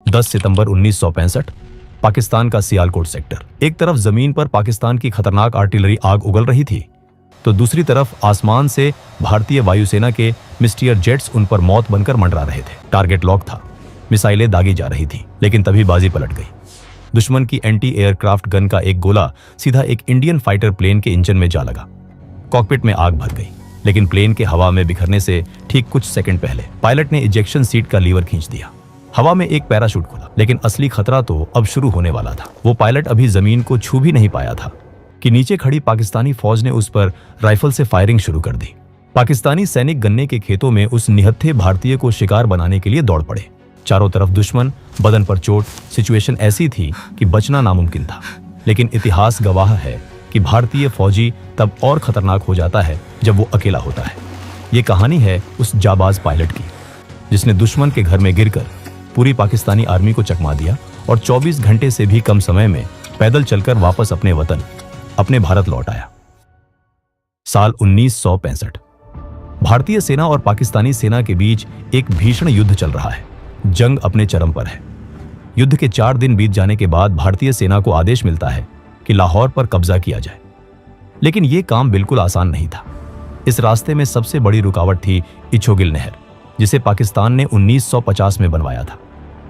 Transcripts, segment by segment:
10 सितंबर 1965 पाकिस्तान का सियालकोट सेक्टर। एक तरफ जमीन पर पाकिस्तान की खतरनाक आर्टिलरी आग उगल रही थी, तो दूसरी तरफ आसमान से भारतीय वायुसेना के मिस्टियर जेट्स उन पर मौत बनकर मंडरा रहे थे। टारगेट लॉक था, मिसाइलें दागी जा रही थी, लेकिन तभी बाजी पलट गई। दुश्मन की एंटी एयरक्राफ्ट गन का एक गोला सीधा एक इंडियन फाइटर प्लेन के इंजन में जा लगा। कॉकपिट में आग भर गई, लेकिन प्लेन के हवा में बिखरने से ठीक कुछ सेकंड पहले पायलट ने इजेक्शन सीट का लीवर खींच दिया। हवा में एक पैराशूट खुला, लेकिन असली खतरा तो अब शुरू होने वाला था। वो पायलट अभी जमीन को छू भी नहीं पाया था कि नीचे खड़ी पाकिस्तानी फौज ने उस पर राइफल से फायरिंग शुरू कर दी। पाकिस्तानी सैनिक गन्ने के खेतों में उस निहत्थे भारतीय को शिकार बनाने के लिए दौड़ पड़े। चारों तरफ दुश्मन, बदन पर चोट। सिचुएशन ऐसी थी कि बचना नामुमकिन था, लेकिन इतिहास गवाह है कि भारतीय फौजी तब और खतरनाक हो जाता है जब वो अकेला होता है। ये कहानी है उस जाबाज पायलट की, जिसने दुश्मन के घर में गिरकर पूरी पाकिस्तानी आर्मी को चकमा दिया और 24 घंटे से भी कम समय में पैदल चलकर वापस अपने वतन, अपने भारत लौट आया। साल 1965। भारतीय सेना और पाकिस्तानी सेना के बीच एक भीषण युद्ध चल रहा है। जंग अपने चरम पर है। युद्ध के 4 दिन बीत जाने के बाद भारतीय सेना को आदेश मिलता है कि लाहौर पर कब्जा किया जाए, लेकिन यह काम बिल्कुल आसान नहीं था। इस रास्ते में सबसे बड़ी रुकावट थी इछोगिल नहर, जिसे पाकिस्तान ने 1950 में बनवाया था।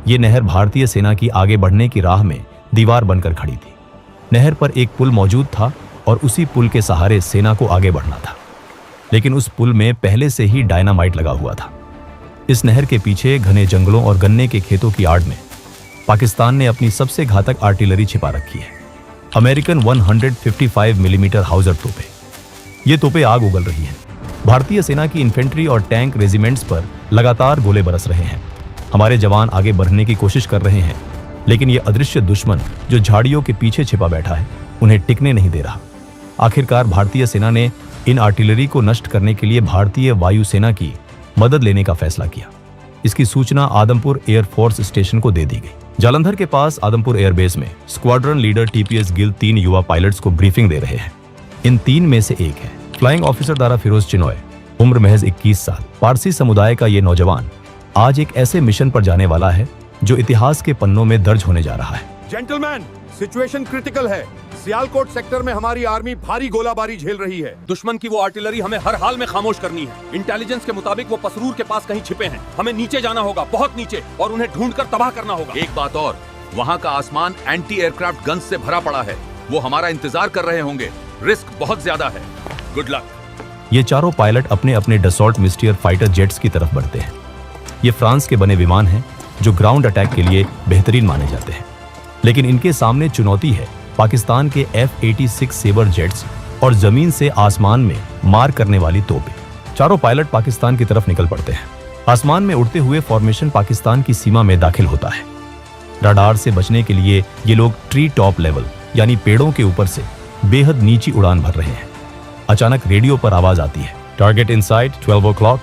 यह नहर भारतीय सेना की आगे बढ़ने की राह में दीवार बनकर खड़ी थी। नहर पर एक पुल मौजूद था और उसी पुल के सहारे सेना को आगे बढ़ना था, लेकिन उस पुल में पहले से ही डायनामाइट लगा हुआ था। इस नहर के पीछे घने जंगलों और गन्ने के खेतों की आड़ में पाकिस्तान ने अपनी सबसे घातक आर्टिलरी छिपा रखी है, अमेरिकन 155 मिलीमीटर हाउजर तोपें। ये तोपें आग उगल रही हैं। भारतीय सेना की इन्फेंट्री और टैंक रेजिमेंट्स पर लगातार गोले बरस रहे हैं। हमारे जवान आगे बढ़ने की कोशिश कर रहे हैं, लेकिन ये अदृश्य दुश्मन जो झाड़ियों के पीछे छिपा बैठा है, उन्हें टिकने नहीं दे रहा। आखिरकार भारतीय सेना ने इन आर्टिलरी को नष्ट करने के लिए भारतीय वायुसेना की मदद लेने का फैसला किया। इसकी सूचना आदमपुर एयरफोर्स स्टेशन को दे दी गई। जालंधर के पास आदमपुर एयरबेस में स्क्वाड्रन लीडर टीपीएस गिल 3 युवा पायलट्स को ब्रीफिंग दे रहे हैं। इन 3 में से एक है फ्लाइंग ऑफिसर दारा फिरोज चिनॉय, उम्र महज 21 साल। पारसी समुदाय का ये नौजवान आज एक ऐसे मिशन पर जाने वाला है जो इतिहास के पन्नों में दर्ज होने जा रहा है। जेंटलमैन, सिचुएशन क्रिटिकल है। सियालकोट सेक्टर में हमारी आर्मी भारी गोलाबारी झेल रही है। दुश्मन की वो आर्टिलरी हमें हर हाल में खामोश करनी है। इंटेलिजेंस के मुताबिक वो पसरूर के पास कहीं छिपे हैं। हमें नीचे जाना होगा, बहुत नीचे, और उन्हें ढूंढकर तबाह करना होगा। एक बात और, वहाँ का आसमान एंटी एयरक्राफ्ट गन्स से भरा पड़ा है। वो हमारा इंतजार कर रहे होंगे। रिस्क बहुत ज्यादा है। Good luck. ये चारों पायलट अपने अपने डसॉल्ट मिस्टियर फाइटर जेट्स की तरफ बढ़ते हैं। ये फ्रांस के बने विमान हैं जो ग्राउंड अटैक के लिए बेहतरीन माने जाते हैं, लेकिन इनके सामने चुनौती है पाकिस्तान के F-86 सेबर जेट्स और जमीन से आसमान में मार करने वाली तोपें। चारों पायलट पाकिस्तान की तरफ निकल पड़ते हैं। आसमान में उड़ते हुए फॉर्मेशन पाकिस्तान की सीमा में दाखिल होता है। रडार से बचने के लिए ये लोग ट्री टॉप लेवल यानी पेड़ों के ऊपर से बेहद नीची उड़ान भर रहे हैं। अचानक रेडियो पर आवाज आती है, टारगेट इनसाइड 12 o'clock।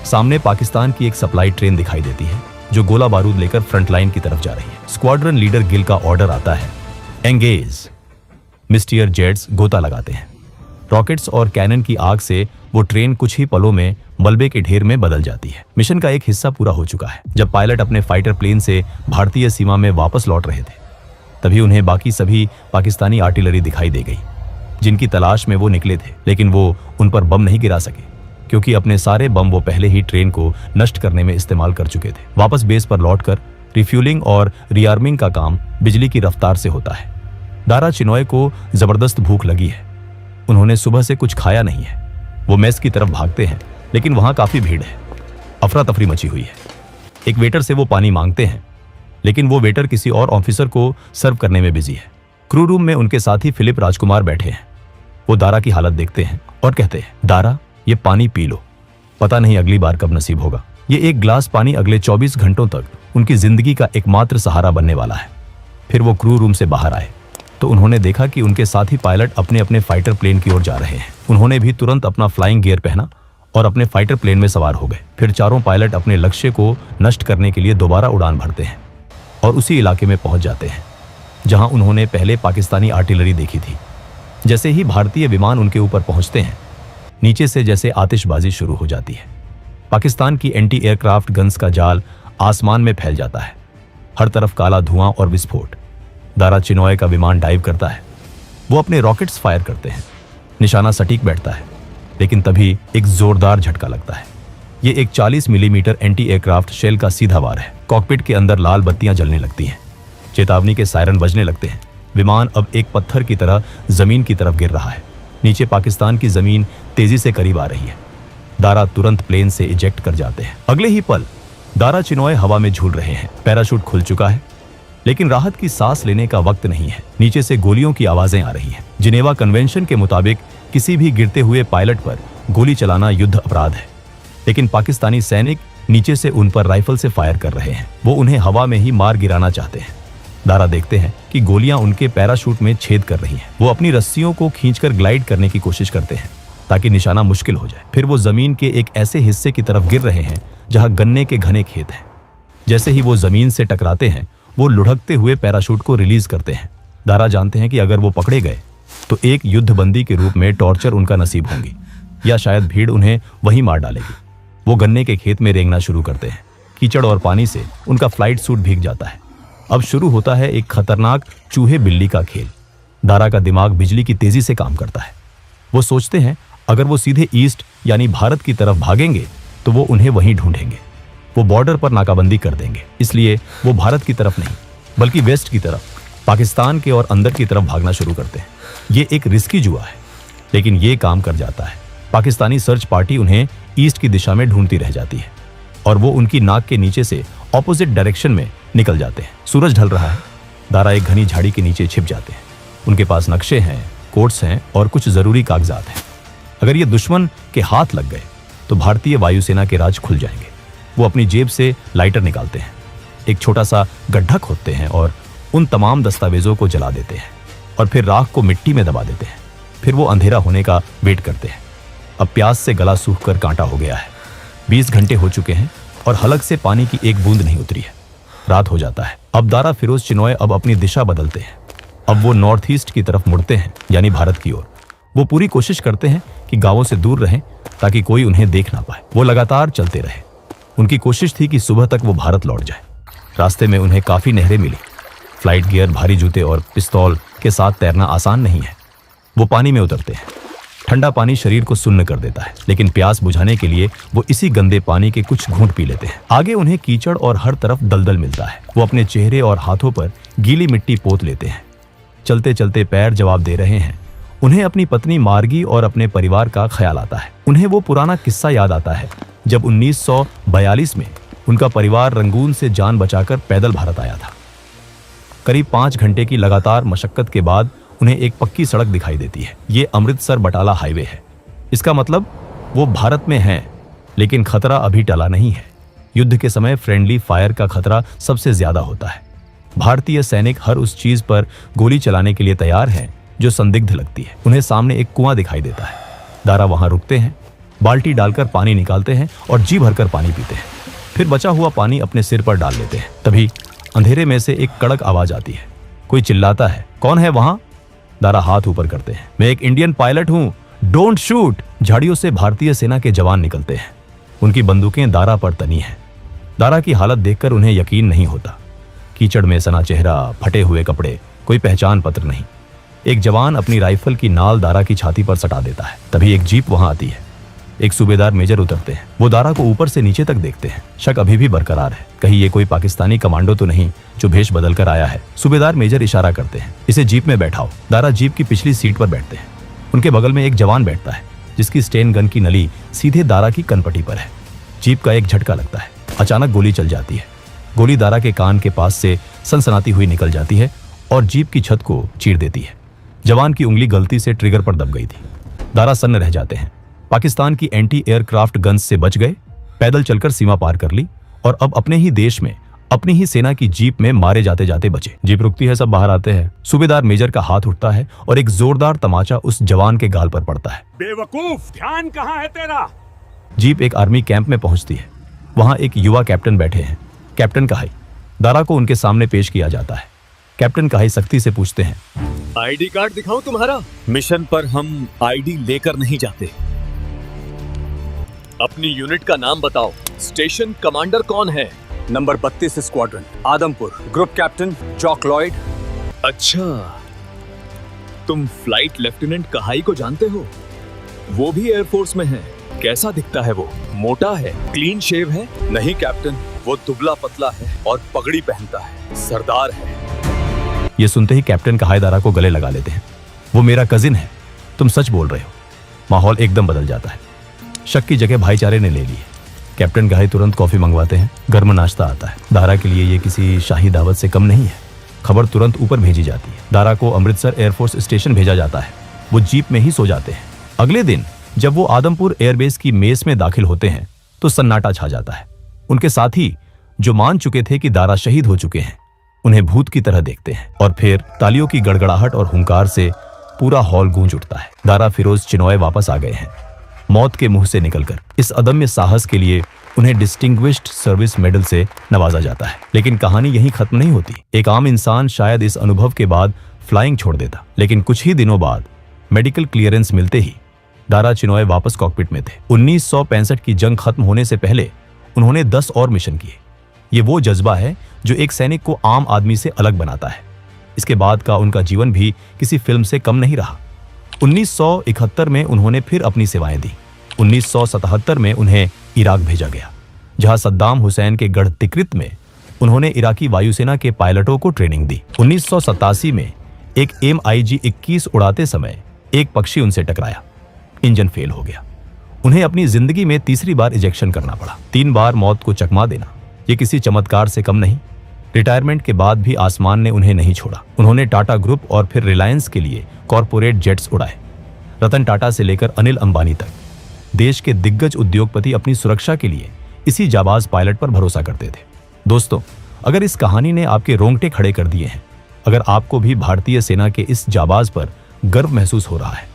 सामने पाकिस्तान की एक सप्लाई ट्रेन दिखाई देती है जो गोला बारूद लेकर फ्रंट लाइन की तरफ जा रही है। स्क्वाड्रन लीडर गिल का ऑर्डर आता है, एंगेज। मिस्टियर जेट्स गोता लगाते हैं। रॉकेट्स और कैनन की आग से वो ट्रेन कुछ ही पलों में मलबे के ढेर में बदल जाती है। मिशन का एक हिस्सा पूरा हो चुका है। जब पायलट अपने फाइटर प्लेन से भारतीय सीमा में वापस लौट रहे थे, तभी उन्हें बाकी सभी पाकिस्तानी आर्टिलरी दिखाई दे गई, जिनकी तलाश में वो निकले थे। लेकिन वो उन पर बम नहीं गिरा सके, क्योंकि अपने सारे बम वो पहले ही ट्रेन को नष्ट करने में इस्तेमाल कर चुके थे। वापस बेस पर लौटकर रिफ्यूलिंग और रीआर्मिंग का काम बिजली की रफ्तार से होता है। दारा चिनॉय को जबरदस्त भूख लगी है। उन्होंने सुबह से कुछ खाया नहीं है। वो मेस की तरफ भागते हैं, लेकिन वहां काफी भीड़ है। अफरा तफरी मची हुई है। एक वेटर से वो पानी मांगते हैं, लेकिन वो वेटर किसी और ऑफिसर को सर्व करने में बिजी है। क्रू रूम में उनके साथी फिलिप राजकुमार बैठे हैं। वो दारा की हालत देखते हैं और कहते हैं, दारा, ये पानी पी लो, पता नहीं अगली बार कब नसीब होगा। ये एक ग्लास पानी अगले 24 घंटों तक उनकी जिंदगी का एकमात्र सहारा बनने वाला है। फिर वो क्रू रूम से बाहर आए तो उन्होंने देखा कि उनके साथी पायलट अपने अपने फाइटर प्लेन की ओर जा रहे हैं। उन्होंने भी तुरंत अपना फ्लाइंग गियर पहना और अपने फाइटर प्लेन में सवार हो गए। फिर चारों पायलट अपने लक्ष्य को नष्ट करने के लिए दोबारा उड़ान भरते हैं और उसी इलाके में पहुंच जाते हैं जहां उन्होंने पहले पाकिस्तानी आर्टिलरी देखी थी। जैसे ही भारतीय विमान उनके ऊपर पहुंचते हैं, नीचे से जैसे आतिशबाजी शुरू हो जाती है। पाकिस्तान की एंटी एयरक्राफ्ट गन्स का जाल आसमान में फैल जाता है। हर तरफ काला धुआं और विस्फोट। दारा चिनॉय का विमान डाइव करता है। वो अपने रॉकेट्स फायर करते हैं। निशाना सटीक बैठता है, लेकिन तभी एक जोरदार झटका लगता है। ये एक 40 मिलीमीटर एंटी एयरक्राफ्ट शेल का सीधा वार है। कॉकपिट के अंदर लाल बत्तियां जलने लगती हैं। चेतावनी के सायरन बजने लगते हैं। विमान अब एक पत्थर की तरह जमीन की तरफ गिर रहा है। नीचे पाकिस्तान की जमीन तेजी से करीब आ रही है। दारा तुरंत प्लेन से इजेक्ट कर जाते हैं। अगले ही पल दारा चिनॉय हवा में झूल रहे हैं। पैराशूट खुल चुका है, लेकिन राहत की सांस लेने का वक्त नहीं है। नीचे से गोलियों की आवाजें आ रही हैं। जिनेवा कन्वेंशन के मुताबिक किसी भी गिरते हुए पायलट पर गोली चलाना युद्ध अपराध है, लेकिन पाकिस्तानी सैनिक नीचे से उन पर राइफल से फायर कर रहे हैं। वो उन्हें हवा में ही मार गिराना चाहते हैं। दारा देखते हैं कि गोलियां उनके पैराशूट में छेद कर रही हैं। वो अपनी रस्सियों को खींचकर ग्लाइड करने की कोशिश करते हैं ताकि निशाना मुश्किल हो जाए। फिर वो जमीन के एक ऐसे हिस्से की तरफ गिर रहे हैं जहां गन्ने के घने खेत हैं। जैसे ही वो जमीन से टकराते हैं, वो लुढ़कते हुए पैराशूट को रिलीज करते हैं। दारा जानते हैं कि अगर वो पकड़े गए तो एक युद्धबंदी के रूप में टॉर्चर उनका नसीब होंगी, या शायद भीड़ उन्हें वहीं मार डालेगी। वो गन्ने के खेत में रेंगना शुरू करते हैं। कीचड़ और पानी से उनका फ्लाइट सूट भीग जाता है। अब शुरू होता है एक खतरनाक चूहे बिल्ली का खेल। दारा का दिमाग बिजली की तेजी से काम करता है। वो सोचते हैं अगर वो सीधे ईस्ट यानी भारत की तरफ भागेंगे तो वो उन्हें वहीं ढूंढेंगे। वो बॉर्डर पर नाकाबंदी कर देंगे। इसलिए वो भारत की तरफ नहीं, बल्कि वेस्ट की तरफ, पाकिस्तान के और अंदर की तरफ भागना शुरू करते हैं। ये एक रिस्की जुआ है, लेकिन ये काम कर जाता है। पाकिस्तानी सर्च पार्टी उन्हें ईस्ट की दिशा में ढूंढती रह जाती है और वो उनकी नाक के नीचे से ऑपोजिट डायरेक्शन में निकल जाते हैं। सूरज ढल रहा है। दारा एक घनी झाड़ी के नीचे छिप जाते हैं। उनके पास नक्शे हैं, कोड्स हैं और कुछ जरूरी कागजात हैं। अगर ये दुश्मन के हाथ लग गए तो भारतीय वायुसेना के राज खुल जाएंगे। वो अपनी जेब से लाइटर निकालते हैं, एक छोटा सा गड्ढा खोदते हैं और उन तमाम दस्तावेजों को जला देते हैं और फिर राख को मिट्टी में दबा देते हैं। फिर वो अंधेरा होने का वेट करते हैं। अब प्यास से गला सूख कर कांटा हो गया है। 20 घंटे हो चुके हैं और हलक से पानी की एक बूंद नहीं उतरी है। रात हो जाता है। अब दारा फिरोज चिनॉय अब अपनी दिशा बदलते हैं। अब वो नॉर्थ ईस्ट की तरफ मुड़ते हैं, यानी भारत की ओर। वो पूरी कोशिश करते हैं कि गांवों से दूर रहें ताकि कोई उन्हें देख ना पाए। वो लगातार चलते रहे। उनकी कोशिश थी कि सुबह तक वो भारत लौट जाए। रास्ते में उन्हें काफी नहरें मिली। फ्लाइट गियर, भारी जूते और पिस्तौल के साथ तैरना आसान नहीं है। वो पानी में उतरते हैं। ठंडा पानी शरीर को सुन्न कर देता है, लेकिन प्यास बुझाने के लिए वो इसी गंदे पानी के कुछ घूंट पी लेते हैं। आगे उन्हें कीचड़ और हर तरफ दलदल मिलता है। वो अपने चेहरे और हाथों पर गीली मिट्टी पोत लेते हैं। चलते चलते पैर जवाब दे रहे हैं। उन्हें अपनी पत्नी मार्गी और अपने परिवार का ख्याल आता है। उन्हें वो पुराना किस्सा याद आता है जब 1942 में उनका परिवार रंगून से जान बचाकर पैदल भारत आया था। करीब 5 घंटे की लगातार मशक्कत के बाद उन्हें एक पक्की सड़क दिखाई देती है। ये अमृतसर बटाला हाईवे है। इसका मतलब वो भारत में हैं, लेकिन खतरा अभी टला नहीं है। युद्ध के समय फ्रेंडली फायर का खतरा सबसे ज्यादा होता है। भारतीय सैनिक हर उस चीज पर गोली चलाने के लिए तैयार हैं जो संदिग्ध लगती है। उन्हें सामने एक कुआं दिखाई देता है। दारा वहां रुकते हैं, बाल्टी डालकर पानी निकालते हैं और जी भरकर पानी पीते हैं। फिर बचा हुआ पानी अपने सिर पर डाल लेते हैं। तभी अंधेरे में से एक कड़क आवाज आती है। कोई चिल्लाता है, कौन है वहां? दारा हाथ ऊपर करते हैं। मैं एक इंडियन पायलट हूं, डोंट शूट। झाड़ियों से भारतीय सेना के जवान निकलते हैं। उनकी बंदूकें दारा पर तनी हैं। दारा की हालत देखकर उन्हें यकीन नहीं होता। कीचड़ में सना चेहरा, फटे हुए कपड़े, कोई पहचान पत्र नहीं। एक जवान अपनी राइफल की नाल दारा की छाती पर सटा देता है। तभी एक जीप वहां आती है। एक सूबेदार मेजर उतरते हैं। वो दारा को ऊपर से नीचे तक देखते हैं। शक अभी भी बरकरार है, कहीं ये कोई पाकिस्तानी कमांडो तो नहीं जो भेष बदल कर आया है। सूबेदार मेजर इशारा करते हैं, इसे जीप में बैठाओ। दारा जीप की पिछली सीट पर बैठते हैं। उनके बगल में एक जवान बैठता है जिसकी स्टेन गन की नली सीधे दारा की कनपटी पर है। जीप का एक झटका लगता है। अचानक गोली चल जाती है। गोली दारा के कान के पास से सनसनाती हुई निकल जाती है और जीप की छत को चीर देती है। जवान की उंगली गलती से ट्रिगर पर दब गई थी। दारा सन्न रह जाते हैं। पाकिस्तान की एंटी एयरक्राफ्ट गन्स से बच गए, पैदल चलकर सीमा पार कर ली और अब अपने ही देश में अपनी ही सेना की जीप में मारे जाते जाते बचे। जीप रुकती है, सब बाहर आते हैं। सूबेदार मेजर का हाथ उठता है और एक जोरदार तमाचा उस जवान के गाल पर पड़ता है। बेवकूफ, ध्यान कहाँ है तेरा? जीप एक आर्मी कैंप में पहुंचती है। वहां एक युवा कैप्टन बैठे हैं, कैप्टन कहाई। दारा को उनके सामने पेश किया जाता है। कैप्टन कहाई सख्ती से पूछते हैं, आईडी कार्ड दिखाऊं तुम्हारा? मिशन पर हम आईडी लेकर नहीं जाते। अपनी यूनिट का नाम बताओ। स्टेशन कमांडर कौन है? Number 32 squadron, Adampur, group captain Jock Lloyd. अच्छा, तुम फ्लाइट लेफ्टिनेंट कहाई को जानते हो? वो भी एयरफोर्स में है। कैसा दिखता है वो? मोटा है, क्लीन शेव है? नहीं कैप्टन, वो दुबला पतला है और पगड़ी पहनता है, सरदार है। ये सुनते ही कैप्टन कहाई दारा को गले लगा लेते हैं। वो मेरा कजिन है, तुम सच बोल रहे हो। माहौल एकदम बदल जाता है। शक की जगह भाईचारे ने ले ली है। कैप्टन कहाई तुरंत कॉफी मंगवाते हैं। गर्म नाश्ता आता है। दारा के लिए ये किसी शाही दावत से कम नहीं है। खबर तुरंत ऊपर भेजी जाती है। दारा को अमृतसर एयरफोर्स स्टेशन भेजा जाता है। वो जीप में ही सो जाते हैं। अगले दिन जब वो आदमपुर एयरबेस की मेस में दाखिल होते हैं तो सन्नाटा छा जाता है। उनके साथी जो मान चुके थे कि दारा शहीद हो चुके हैं, उन्हें भूत की तरह देखते हैं और फिर तालियों की गड़गड़ाहट और हुंकार से पूरा हॉल गूंज उठता है। दारा फिरोज चिनॉय वापस आ गए हैं, मौत के मुंह से निकलकर। इस अदम्य साहस के लिए उन्हें डिस्टिंग्विश्ड सर्विस मेडल से नवाजा जाता है। लेकिन कहानी यहीं खत्म नहीं होती। एक आम इंसान शायद इस अनुभव के बाद फ्लाइंग छोड़ देता, लेकिन कुछ ही दिनों बाद मेडिकल क्लियरेंस मिलते ही दारा चिनॉय वापस कॉकपिट में थे। 1965 की जंग खत्म होने से पहले उन्होंने 10 और मिशन किए। ये वो जज्बा है जो एक सैनिक को आम आदमी से अलग बनाता है। इसके बाद का उनका जीवन भी किसी फिल्म से कम नहीं रहा। 1971 में उन्होंने फिर अपनी सेवाएं दी। 1977 में उन्हें इराक भेजा गया, जहां सद्दाम हुसैन के गढ़ तिक्रित में उन्होंने इराकी वायुसेना के पायलटों को ट्रेनिंग दी। 1987 में एक MiG-21 उड़ाते समय एक पक्षी उनसे टकराया। इंजन फेल हो गया। उन्हें अपनी जिंदगी में तीसरी बार इजेक्शन करना पड़ा। 3 बार मौत को चकमा देना ये किसी चमत्कार से कम नहीं। रिटायरमेंट के बाद भी आसमान ने उन्हें नहीं छोड़ा। उन्होंने टाटा ग्रुप और फिर रिलायंस के लिए कॉरपोरेट जेट्स उड़ाए। रतन टाटा से लेकर अनिल अंबानी तक देश के दिग्गज उद्योगपति अपनी सुरक्षा के लिए इसी जाबाज पायलट पर भरोसा करते थे। दोस्तों, अगर इस कहानी ने आपके रोंगटे खड़े कर दिए हैं, अगर आपको भी भारतीय सेना के इस जाबाज पर गर्व महसूस हो रहा है,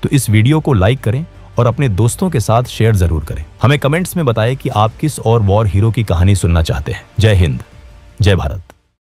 तो इस वीडियो को लाइक करें और अपने दोस्तों के साथ शेयर जरूर करें। हमें कमेंट्स में बताएं कि आप किस और वॉर हीरो की कहानी सुनना चाहते हैं। जय हिंद, जय भारत।